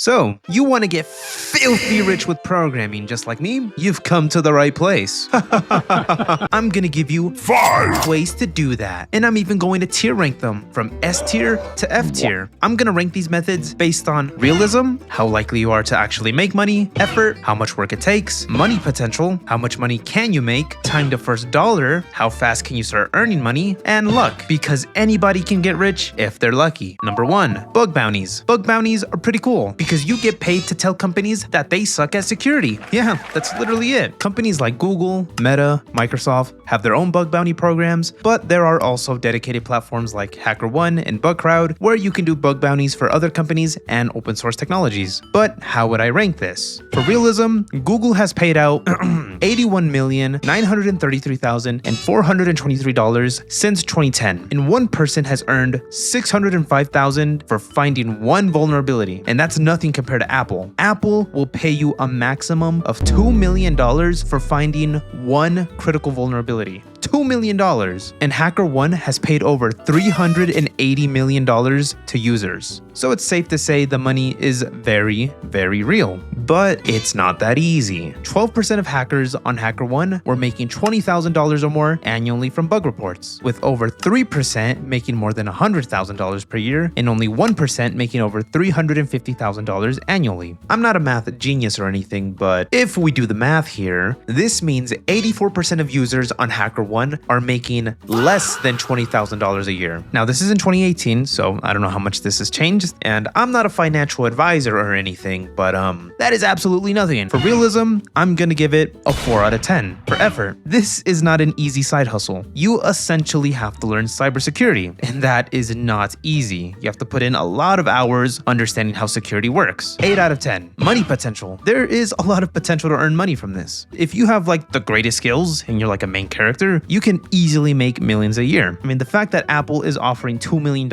So, you want to get filthy rich with programming just like me? You've come to the right place. I'm gonna give you 5 ways to do that. And I'm even going to tier rank them from S tier to F tier. I'm gonna rank these methods based on realism, how likely you are to actually make money, effort, how much work it takes, money potential, how much money can you make, time to first dollar, how fast can you start earning money, and luck, because anybody can get rich if they're lucky. Number 1, bug bounties. Bug bounties are pretty cool because you get paid to tell companies that they suck at security. Yeah, that's literally it. Companies like Google, Meta, Microsoft have their own bug bounty programs, but there are also dedicated platforms like HackerOne and BugCrowd where you can do bug bounties for other companies and open source technologies. But how would I rank this? For realism, Google has paid out $81,933,423 since 2010, and one person has earned $605,000 for finding one vulnerability, and that's nothing compared to Apple. Apple will pay you a maximum of $2 million for finding one critical vulnerability. $2 million. And HackerOne has paid over $380 million to users. So it's safe to say the money is very, very real. But it's not that easy. 12% of hackers on HackerOne were making $20,000 or more annually from bug reports, with over 3% making more than $100,000 per year, and only 1% making over $350,000 annually. I'm not a math genius or anything, but if we do the math here, this means 84% of users on HackerOne are making less than $20,000 a year. Now, this is in 2018, so I don't know how much this has changed, and I'm not a financial advisor or anything, but that is absolutely nothing. For realism, I'm gonna give it a 4 out of 10. For effort, this is not an easy side hustle. You essentially have to learn cybersecurity, and that is not easy. You have to put in a lot of hours understanding how security works. 8 out of 10. Money potential. There is a lot of potential to earn money from this. If you have like the greatest skills and you're like a main character, you can easily make millions a year. I mean, the fact that Apple is offering $2 million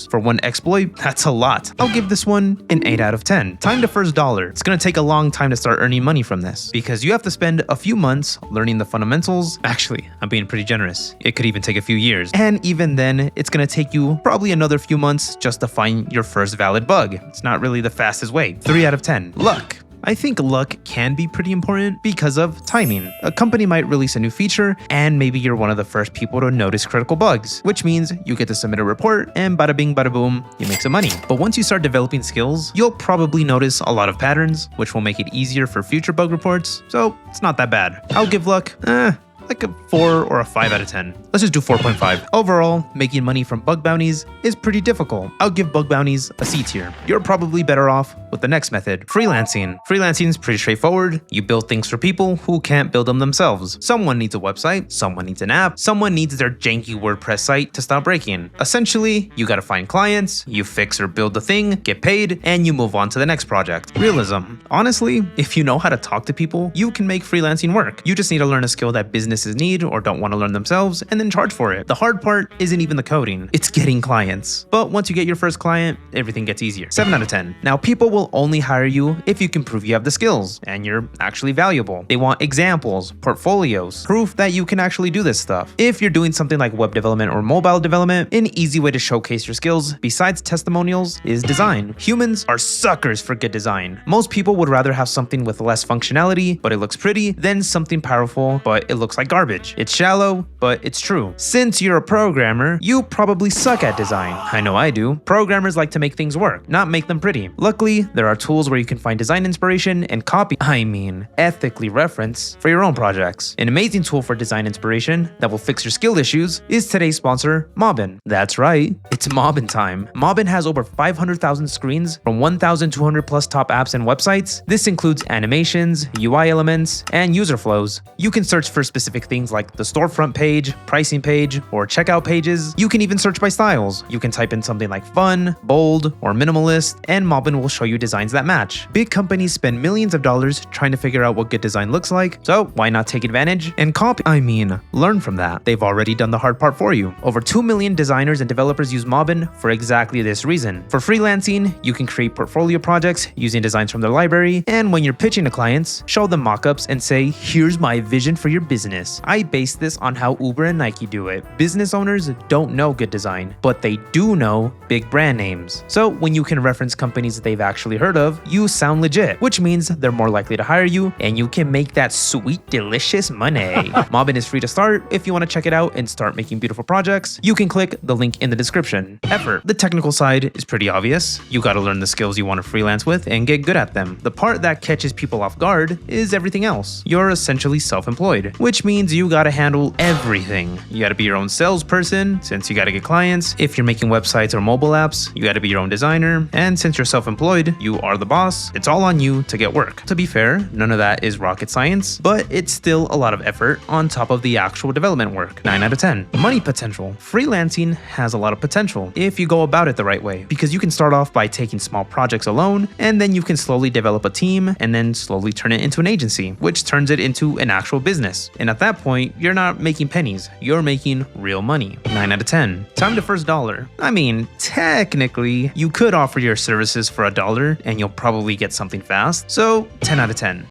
for one exploit, that's a lot. I'll give this one an 8 out of 10. Time to first dollar. It's gonna take a long time to start earning money from this because you have to spend a few months learning the fundamentals. Actually, I'm being pretty generous. It could even take a few years. And even then, it's gonna take you probably another few months just to find your first valid bug. It's not really the fastest way. 3 out of 10. Luck. I think luck can be pretty important because of timing. A company might release a new feature and maybe you're one of the first people to notice critical bugs, which means you get to submit a report and bada bing bada boom, you make some money. But once you start developing skills, you'll probably notice a lot of patterns, which will make it easier for future bug reports, so it's not that bad. I'll give luck, like a 4 or a 5 out of 10. Let's just do 4.5. Overall, making money from bug bounties is pretty difficult. I'll give bug bounties a C tier. You're probably better off with the next method, freelancing. Freelancing is pretty straightforward. You build things for people who can't build them themselves. Someone needs a website, someone needs an app, someone needs their janky WordPress site to stop breaking. Essentially, you gotta find clients, you fix or build the thing, get paid, and you move on to the next project. Realism. Honestly, if you know how to talk to people, you can make freelancing work. You just need to learn a skill that businesses need or don't want to learn themselves and then charge for it. The hard part isn't even the coding, it's getting clients. But once you get your first client, everything gets easier. 7 out of 10. Now, people will only hire you if you can prove you have the skills and you're actually valuable. They want examples, portfolios, proof that you can actually do this stuff. If you're doing something like web development or mobile development, an easy way to showcase your skills besides testimonials is design. Humans are suckers for good design. Most people would rather have something with less functionality, but it looks pretty, than something powerful, but it looks like garbage. It's shallow, but it's true. Since you're a programmer, you probably suck at design. I know I do. Programmers like to make things work, not make them pretty. Luckily, there are tools where you can find design inspiration and ethically reference for your own projects. An amazing tool for design inspiration that will fix your skill issues is today's sponsor, Mobbin. That's right, it's Mobbin time. Mobbin has over 500,000 screens from 1,200 plus top apps and websites. This includes animations, UI elements, and user flows. You can search for specific things like the storefront page, pricing page, or checkout pages. You can even search by styles. You can type in something like fun, bold, or minimalist, and Mobbin will show you designs that match. Big companies spend millions of dollars trying to figure out what good design looks like, so why not take advantage and learn from that. They've already done the hard part for you. Over 2 million designers and developers use Mobbin for exactly this reason. For freelancing, you can create portfolio projects using designs from their library, and when you're pitching to clients, show them mockups and say, here's my vision for your business. I base this on how Uber and Nike do it. Business owners don't know good design, but they do know big brand names. So when you can reference companies that they've actually actually heard of, you sound legit, which means they're more likely to hire you and you can make that sweet, delicious money. Mobbin is free to start. If you want to check it out and start making beautiful projects, you can click the link in the description. Effort. The technical side is pretty obvious. You got to learn the skills you want to freelance with and get good at them. The part that catches people off guard is everything else. You're essentially self-employed, which means you got to handle everything. You got to be your own salesperson, since you got to get clients. If you're making websites or mobile apps, you got to be your own designer. And since you're self-employed, you are the boss. It's all on you to get work. To be fair, none of that is rocket science, but it's still a lot of effort on top of the actual development work. 9 out of 10. Money potential. Freelancing has a lot of potential if you go about it the right way, because you can start off by taking small projects alone, and then you can slowly develop a team and then slowly turn it into an agency, which turns it into an actual business. And at that point, you're not making pennies, you're making real money. 9 out of 10. Time to first dollar. I mean, technically, you could offer your services for $1 and you'll probably get something fast, so 10 out of 10.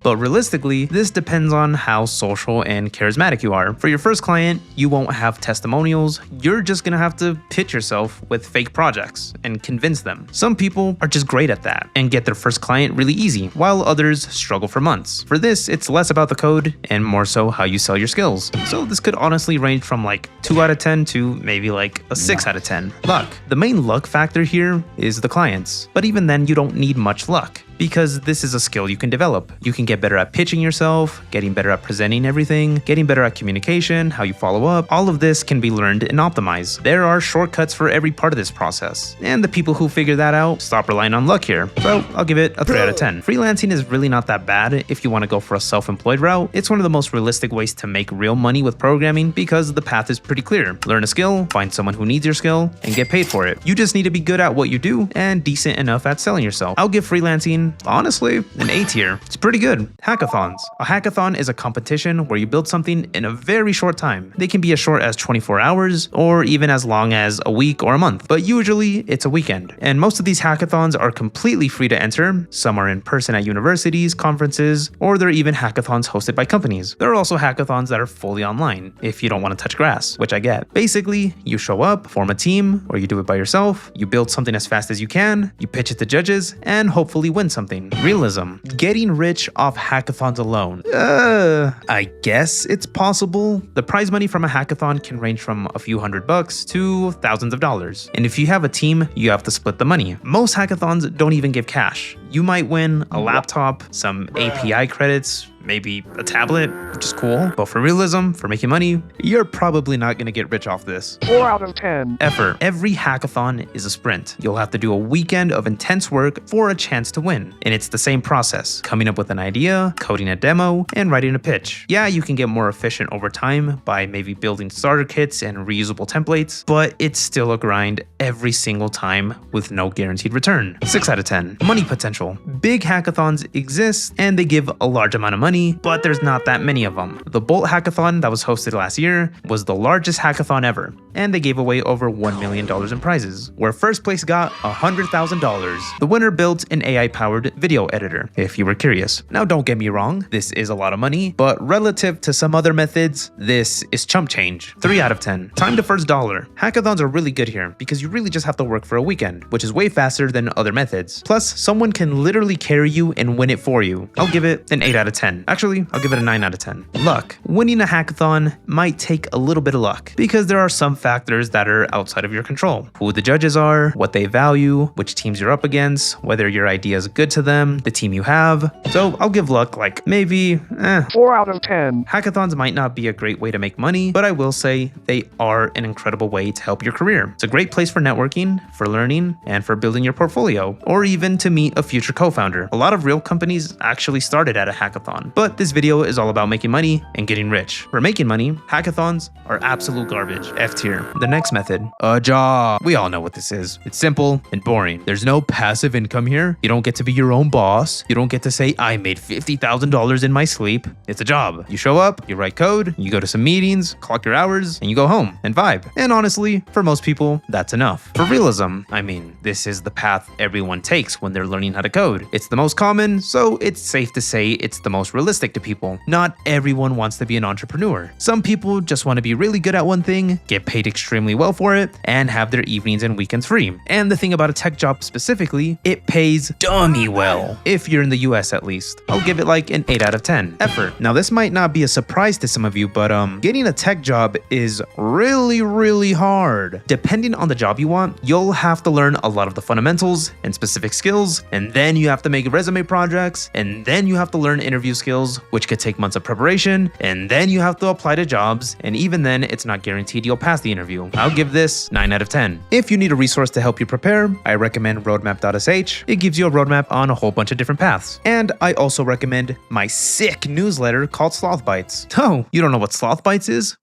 But realistically, this depends on how social and charismatic you are. For your first client, you won't have testimonials. You're just gonna have to pitch yourself with fake projects and convince them. Some people are just great at that and get their first client really easy, while others struggle for months. For this, it's less about the code and more so how you sell your skills. So this could honestly range from like 2 out of 10 to maybe like a 6 out of 10. Luck. The main luck factor here is the clients, but even then you don't need much luck, because this is a skill you can develop. You can get better at pitching yourself, getting better at presenting everything, getting better at communication, how you follow up. All of this can be learned and optimized. There are shortcuts for every part of this process, and the people who figure that out stop relying on luck here. So I'll give it a 3 out of 10. Freelancing is really not that bad if you want to go for a self-employed route. It's one of the most realistic ways to make real money with programming because the path is pretty clear. Learn a skill, find someone who needs your skill, and get paid for it. You just need to be good at what you do and decent enough at selling yourself. I'll give freelancing, honestly, an A tier. It's pretty good. Hackathons. A hackathon is a competition where you build something in a very short time. They can be as short as 24 hours or even as long as a week or a month, but usually it's a weekend. And most of these hackathons are completely free to enter. Some are in person at universities, conferences, or they're even hackathons hosted by companies. There are also hackathons that are fully online if you don't want to touch grass, which I get. Basically, you show up, form a team, or you do it by yourself, you build something as fast as you can, you pitch it to judges, and hopefully win something. Realism. Getting rich off hackathons alone. I guess it's possible. The prize money from a hackathon can range from a few $100 to thousands of dollars. And if you have a team, you have to split the money. Most hackathons don't even give cash. You might win a laptop, some API credits, maybe a tablet, which is cool. But for realism, for making money, you're probably not gonna get rich off this. 4 out of 10. Effort. Every hackathon is a sprint. You'll have to do a weekend of intense work for a chance to win. And it's the same process, coming up with an idea, coding a demo, and writing a pitch. Yeah, you can get more efficient over time by maybe building starter kits and reusable templates, but it's still a grind every single time with no guaranteed return. 6 out of 10. Money potential. Big hackathons exist and they give a large amount of money, but there's not that many of them. The Bolt hackathon that was hosted last year was the largest hackathon ever, and they gave away over $1 million in prizes, where first place got $100,000. The winner built an AI-powered video editor, if you were curious. Now don't get me wrong, this is a lot of money, but relative to some other methods, this is chump change. 3 out of 10. Time to first dollar. Hackathons are really good here because you really just have to work for a weekend, which is way faster than other methods. Plus, someone can literally carry you and win it for you. I'll give it an 8 out of 10. Actually, I'll give it a 9 out of 10. Luck. Winning a hackathon might take a little bit of luck because there are some factors that are outside of your control. Who the judges are, what they value, which teams you're up against, whether your idea is good to them, the team you have. So I'll give luck like maybe 4 out of 10. Hackathons might not be a great way to make money, but I will say they are an incredible way to help your career. It's a great place for networking, for learning, and for building your portfolio, or even to meet a future co-founder. A lot of real companies actually started at a hackathon, but this video is all about making money and getting rich. For making money, hackathons are absolute garbage. F tier. The next method, a job. We all know what this is. It's simple and boring. There's no passive income here. You don't get to be your own boss. You don't get to say, I made $50,000 in my sleep. It's a job. You show up, you write code, you go to some meetings, clock your hours, and you go home and vibe. And honestly, for most people, that's enough. For realism, I mean, this is the path everyone takes when they're learning how to code. It's the most common, so it's safe to say it's the most realistic to people. Not everyone wants to be an entrepreneur. Some people just want to be really good at one thing, get paid extremely well for it, and have their evenings and weekends free. And the thing about a tech job specifically, it pays dummy well. If you're in the US at least. I'll give it like an 8 out of 10. Effort. Now this might not be a surprise to some of you, but getting a tech job is really hard. Depending on the job you want, you'll have to learn a lot of the fundamentals and specific skills, and then you have to make resume projects, and then you have to learn interview skills, which could take months of preparation, and then you have to apply to jobs, and even then it's not guaranteed you'll pass the interview. I'll give this 9 out of 10. If you need a resource to help you prepare, I recommend roadmap.sh. It gives you a roadmap on a whole bunch of different paths. And I also recommend my sick newsletter called Sloth Bites. Oh, you don't know what Sloth Bites is?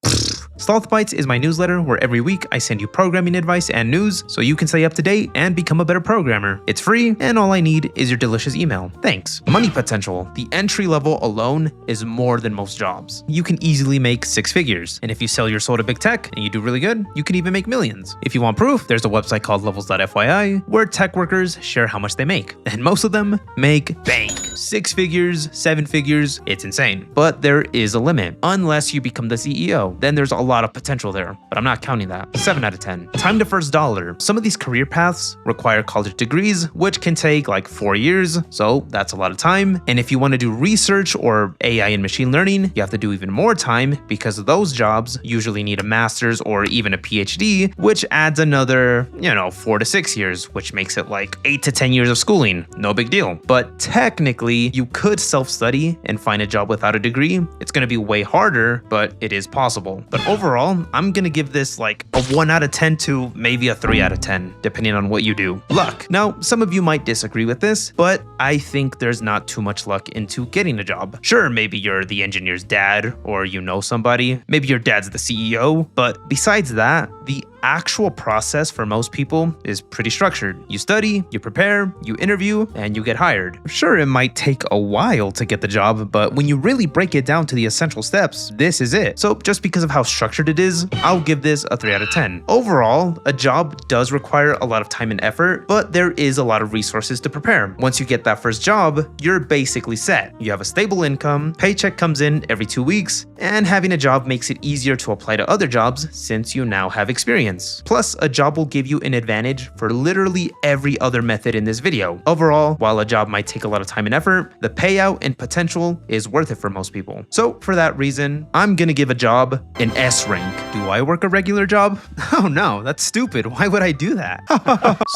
Sloth Bites is my newsletter where every week I send you programming advice and news so you can stay up to date and become a better programmer. It's free and all I need is your delicious email. Thanks. Money potential. The entry level alone is more than most jobs. You can easily make 6 figures. And if you sell your soul to big tech and you do really good, you can even make millions. If you want proof, there's a website called levels.fyi where tech workers share how much they make. And most of them make bank. 6 figures, 7 figures, it's insane. But there is a limit. Unless you become the CEO, then there's a lot of potential there, but I'm not counting that. 7 out of 10. Time to first dollar. Some of these career paths require college degrees, which can take like 4 years, so that's a lot of time. And if you want to do research or AI and machine learning, you have to do even more time because those jobs usually need a master's or even a PhD, which adds another, 4 to 6 years, which makes it like 8 to 10 years of schooling. No big deal. But technically, you could self-study and find a job without a degree. It's going to be way harder, but it is possible. But overall, I'm gonna give this like a 1 out of 10 to maybe a 3 out of 10, depending on what you do. Luck. Now, some of you might disagree with this, but I think there's not too much luck into getting a job. Sure, maybe you're the engineer's dad, or you know somebody. Maybe your dad's the CEO, but besides that, the actual process for most people is pretty structured. You study, you prepare, you interview, and you get hired. Sure, it might take a while to get the job, but when you really break it down to the essential steps, this is it. So just because of how structured it is, I'll give this a 3 out of 10. Overall, a job does require a lot of time and effort, but there is a lot of resources to prepare. Once you get that first job, you're basically set. You have a stable income, paycheck comes in every 2 weeks, and having a job makes it easier to apply to other jobs since you now have experience. Plus, a job will give you an advantage for literally every other method in this video. Overall, while a job might take a lot of time and effort, the payout and potential is worth it for most people. So for that reason, I'm gonna give a job an S rank. Do I work a regular job? Oh no, that's stupid. Why would I do that?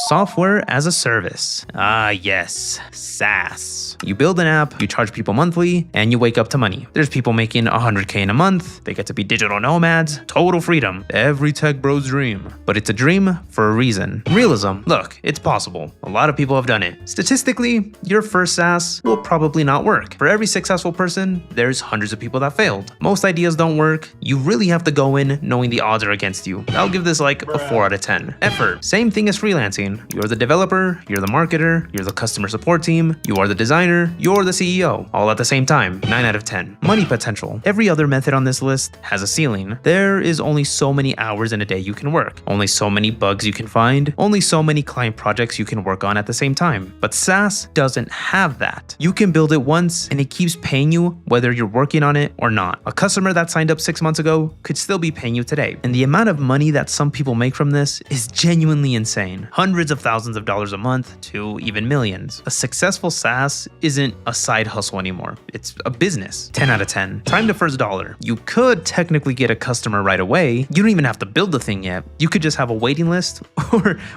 Software as a service. Ah yes, SaaS. You build an app, you charge people monthly, and you wake up to money. There's people making 100K in a month. They get to be digital nomads. Total freedom. Every tech bro's dream. But it's a dream for a reason. Realism. Look, it's possible. A lot of people have done it. Statistically, your first SaaS will probably not work. For every successful person, there's hundreds of people that failed. Most ideas don't work. You really have to go in knowing the odds are against you. I'll give this like a 4 out of 10. Effort. Same thing as freelancing. You're the developer, you're the marketer, you're the customer support team, you are the designer, you're the CEO, all at the same time. 9 out of 10. Money potential. Every other method on this list has a ceiling. There is only so many hours in a day you can work. Only so many bugs you can find. Only so many client projects you can work on at the same time. But SaaS doesn't have that. You can build it once and it keeps paying you whether you're working on it or not. A customer that signed up 6 months ago could still be paying you today. And the amount of money that some people make from this is genuinely insane. Hundreds of thousands of dollars a month to even millions. A successful SaaS isn't a side hustle anymore. It's a business. 10 out of 10. Time to first dollar. You could technically get a customer right away. You don't even have to build the thing yet. You could just have a waiting list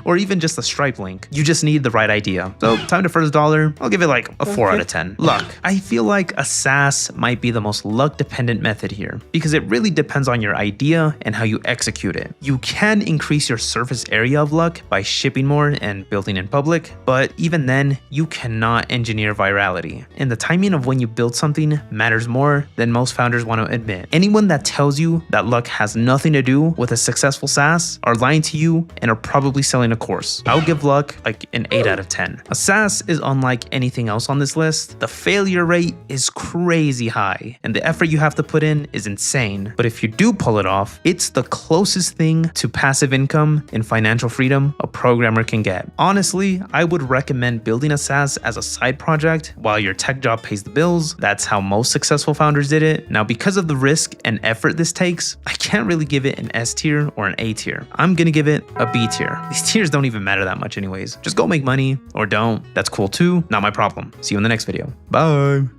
or even just a Stripe link. You just need the right idea. So time to first dollar, I'll give it like a 4 out of 10. Luck. I feel like a SaaS might be the most luck dependent method here because it really depends on your idea and how you execute it. You can increase your surface area of luck by shipping more and building in public, but even then you cannot engineer virality. And the timing of when you build something matters more than most founders want to admit. Anyone that tells you that luck has nothing to do with a successful SaaS SaaS are lying to you and are probably selling a course. I would give luck like an 8 out of 10. A SaaS is unlike anything else on this list. The failure rate is crazy high and the effort you have to put in is insane. But if you do pull it off, it's the closest thing to passive income and financial freedom a programmer can get. Honestly, I would recommend building a SaaS as a side project while your tech job pays the bills. That's how most successful founders did it. Now, because of the risk and effort this takes, I can't really give it an S tier or an A tier. I'm gonna give it a B tier. These tiers don't even matter that much anyways. Just go make money or don't. That's cool too, not my problem. See you in the next video. Bye.